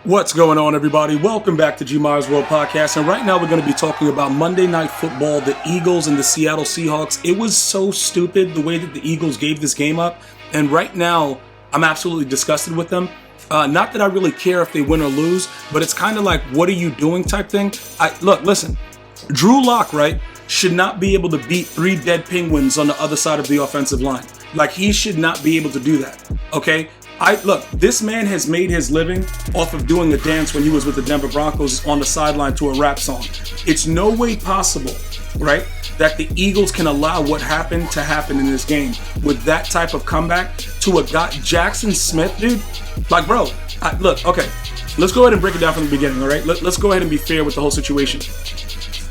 What's going on, everybody? Welcome back to G Myers World Podcast. And right now we're going to be talking about Monday Night Football, the Eagles and the Seattle Seahawks. It was so stupid the way that the Eagles gave this game up. And right now, I'm absolutely disgusted with them. Not that I really care if they win or lose, but it's kind of like, what are you doing type thing. Listen, Drew Lock, right, should not be able to beat 3 dead penguins on the other side of the offensive line. Like, he should not be able to do that, okay? This man has made his living off of doing a dance when he was with the Denver Broncos on the sideline to a rap song. It's no way possible, right, that the Eagles can allow what happened to happen in this game with that type of comeback to a guy, Jackson Smith, dude. Like, bro, okay, let's go ahead and break it down from the beginning, all right? Let's go ahead and be fair with the whole situation.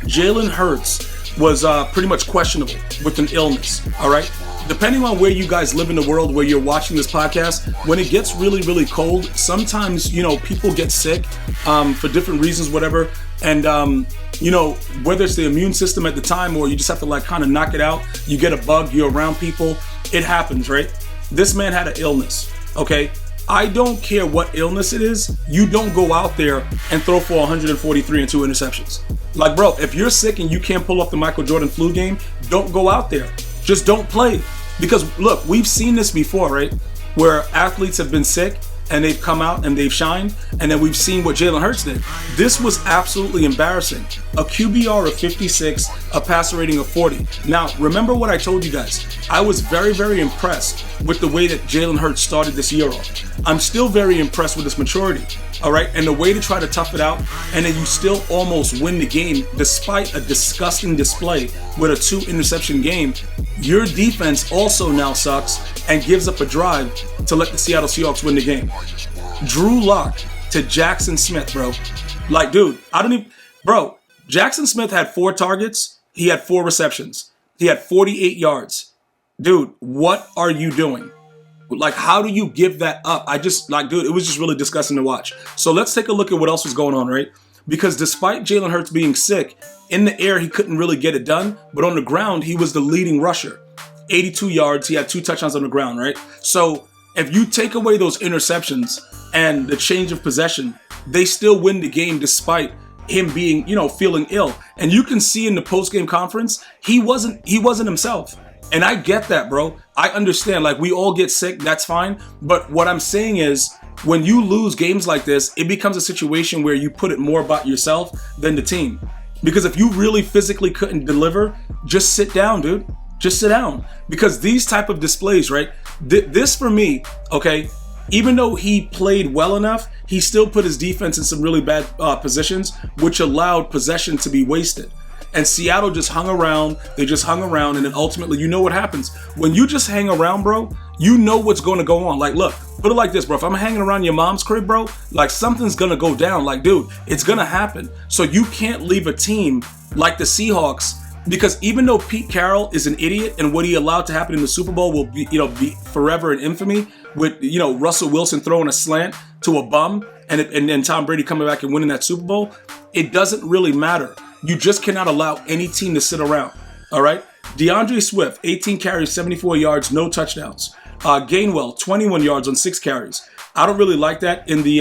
Jalen Hurts was pretty much questionable with an illness, all right? Depending on where you guys live in the world where you're watching this podcast, when it gets really, really cold, sometimes, people get sick for different reasons, whatever. And, whether it's the immune system at the time or you just have to kind of knock it out, you get a bug, you're around people, it happens, right? This man had an illness, okay? I don't care what illness it is, you don't go out there and throw for 143 and 2 interceptions. Like, bro, if you're sick and you can't pull off the Michael Jordan flu game, don't go out there. Just don't play. Because, look, we've seen this before, right? Where athletes have been sick and they've come out and they've shined, and then we've seen what Jalen Hurts did. This was absolutely embarrassing. A QBR of 56, a passer rating of 40. Now, remember what I told you guys. I was very, very impressed with the way that Jalen Hurts started this year off. I'm still very impressed with his maturity, all right? And the way to try to tough it out, and then you still almost win the game despite a disgusting display with a 2-interception game. Your defense also now sucks and gives up a drive to let the Seattle Seahawks win the game. Drew Lock to Jackson Smith, bro. Like, dude, Jackson Smith had 4 targets. He had 4 receptions. He had 48 yards. Dude, what are you doing? Like, how do you give that up? Dude, it was just really disgusting to watch. So let's take a look at what else was going on, right? Because despite Jalen Hurts being sick, in the air, he couldn't really get it done. But on the ground, he was the leading rusher. 82 yards, he had 2 touchdowns on the ground, right? So if you take away those interceptions and the change of possession, they still win the game despite him being, feeling ill. And you can see in the post-game conference, he wasn't himself. And I get that, bro. I understand, we all get sick, that's fine. But what I'm saying is, when you lose games like this, it becomes a situation where you put it more about yourself than the team. Because if you really physically couldn't deliver, just sit down, dude. Just sit down. Because these type of displays, right? This for me, okay, even though he played well enough, he still put his defense in some really bad positions, which allowed possession to be wasted. And Seattle just hung around, and then ultimately, you know what happens. When you just hang around, bro, you know what's going to go on. Look, put it like this, bro. If I'm hanging around your mom's crib, bro, something's going to go down. Dude, it's going to happen. So you can't leave a team like the Seahawks, because even though Pete Carroll is an idiot and what he allowed to happen in the Super Bowl will be forever in infamy with, Russell Wilson throwing a slant to a bum and then Tom Brady coming back and winning that Super Bowl, it doesn't really matter. You just cannot allow any team to sit around, all right? DeAndre Swift, 18 carries, 74 yards, no touchdowns. Gainwell, 21 yards on 6 carries. I don't really like that in the,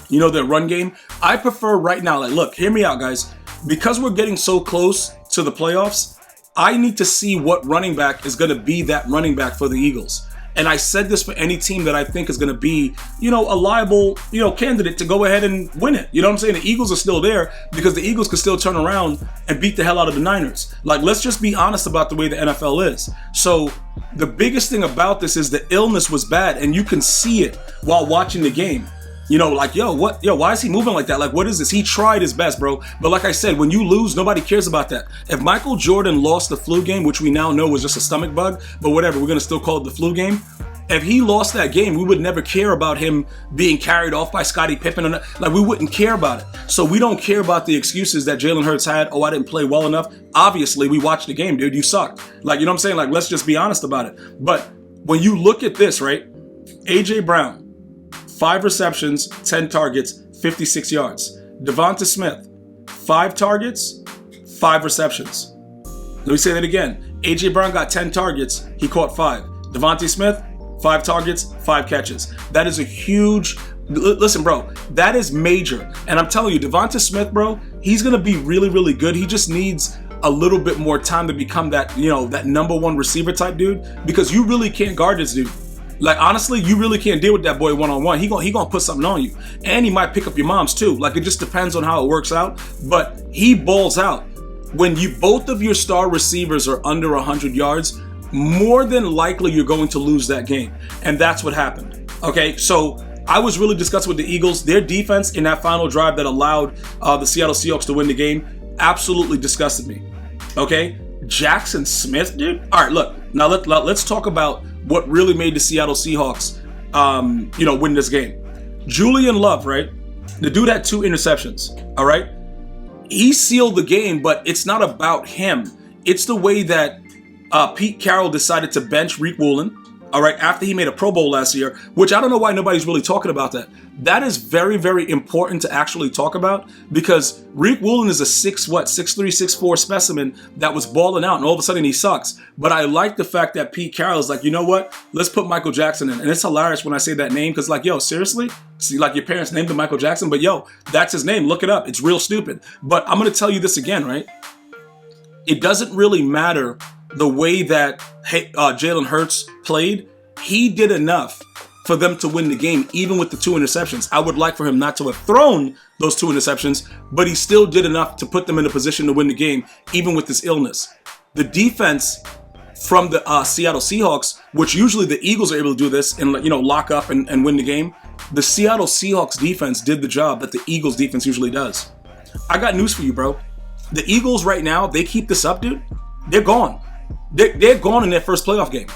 the run game. I prefer right now, look, hear me out, guys. Because we're getting so close to the playoffs, I need to see what running back is going to be that running back for the Eagles. And I said this for any team that I think is going to be, a liable, candidate to go ahead and win it. You know what I'm saying? The Eagles are still there because the Eagles could still turn around and beat the hell out of the Niners. Let's just be honest about the way the NFL is. So the biggest thing about this is the illness was bad, and you can see it while watching the game. Why is he moving like that? What is this? He tried his best, bro. But like I said, when you lose, nobody cares about that. If Michael Jordan lost the flu game, which we now know was just a stomach bug, but whatever, we're going to still call it the flu game. If he lost that game, we would never care about him being carried off by Scottie Pippen. We wouldn't care about it. So we don't care about the excuses that Jalen Hurts had. Oh, I didn't play well enough. Obviously, we watched the game, dude. You sucked. You know what I'm saying? Let's just be honest about it. But when you look at this, right? A.J. Brown, 5 receptions, 10 targets, 56 yards. Devonta Smith, 5 targets, 5 receptions. Let me say that again. A.J. Brown got 10 targets. He caught 5. Devonta Smith, 5 targets, 5 catches. That is a huge Listen, bro, that is major. And I'm telling you, Devonta Smith, bro, he's going to be really, really good. He just needs a little bit more time to become that, that number one receiver type dude, because you really can't guard this dude. Like, honestly, you really can't deal with that boy one-on-one. He gonna put something on you. And he might pick up your moms too. Like, it just depends on how it works out. But he balls out. When both of your star receivers are under 100 yards, more than likely you're going to lose that game. And that's what happened. Okay, so I was really disgusted with the Eagles. Their defense in that final drive that allowed the Seattle Seahawks to win the game absolutely disgusted me. Okay, Jackson Smith, dude. All right, look, now let's talk about what really made the Seattle Seahawks, win this game. Julian Love, right? The dude had 2 interceptions. All right, he sealed the game, but it's not about him. It's the way that Pete Carroll decided to bench Rick Woolen. All right, after he made a Pro Bowl last year, which I don't know why nobody's really talking about that. That is very, very important to actually talk about, because Rick Woolen is a 6'3", 6'4" specimen that was balling out, and all of a sudden he sucks. But I like the fact that Pete Carroll is like, you know what? Let's put Michael Jackson in. And it's hilarious when I say that name, because like, yo, seriously? See, like, your parents named him Michael Jackson, but yo, that's his name. Look it up. It's real stupid. But I'm going to tell you this again, right? It doesn't really matter the way that Jalen Hurts played. He did enough for them to win the game, even with the 2 interceptions. I would like for him not to have thrown those 2 interceptions, but he still did enough to put them in a position to win the game, even with this illness. The defense from the Seattle Seahawks, which usually the Eagles are able to do this and lock up and win the game, the Seattle Seahawks defense did the job that the Eagles defense usually does. I got news for you, bro. The Eagles right now, they keep this up, dude, they're gone. They're gone in their first playoff game.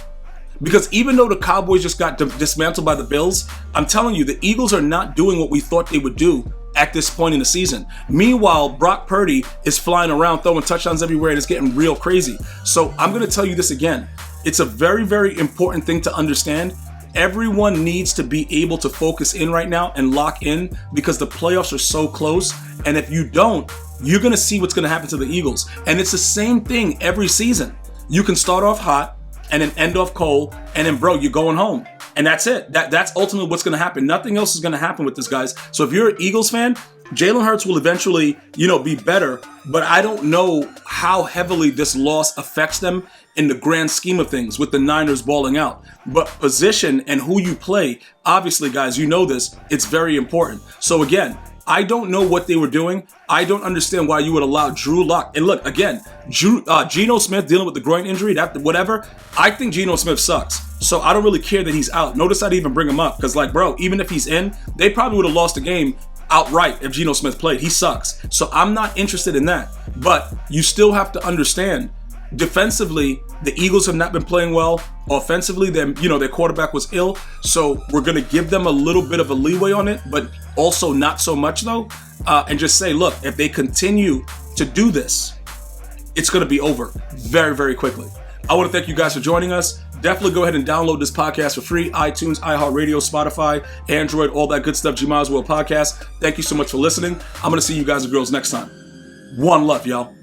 Because even though the Cowboys just got dismantled by the Bills, I'm telling you, the Eagles are not doing what we thought they would do at this point in the season. Meanwhile, Brock Purdy is flying around, throwing touchdowns everywhere, and it's getting real crazy. So I'm going to tell you this again. It's a very, very important thing to understand. Everyone needs to be able to focus in right now and lock in, because the playoffs are so close. And if you don't, you're going to see what's going to happen to the Eagles. And it's the same thing every season. You can start off hot and then end off cold, and then, bro, you're going home. And that's it. That's ultimately what's going to happen. Nothing else is going to happen with this, guys. So if you're an Eagles fan, Jalen Hurts will eventually, be better, but I don't know how heavily this loss affects them in the grand scheme of things with the Niners balling out. But position and who you play, obviously, guys, you know this, it's very important. So again, I don't know what they were doing. I don't understand why you would allow Drew Lock. And look, again, Geno Smith dealing with the groin injury, whatever. I think Geno Smith sucks. So I don't really care that he's out. Notice I didn't even bring him up, because, like, bro, even if he's in, they probably would have lost the game outright if Geno Smith played. He sucks. So I'm not interested in that. But you still have to understand, defensively, the Eagles have not been playing well. Offensively, their quarterback was ill. So we're going to give them a little bit of a leeway on it, but also not so much, though. And just say, look, if they continue to do this, it's going to be over very, very quickly. I want to thank you guys for joining us. Definitely go ahead and download this podcast for free. iTunes, iHeartRadio, Spotify, Android, all that good stuff. G Miles World Podcast. Thank you so much for listening. I'm going to see you guys and girls next time. One love, y'all.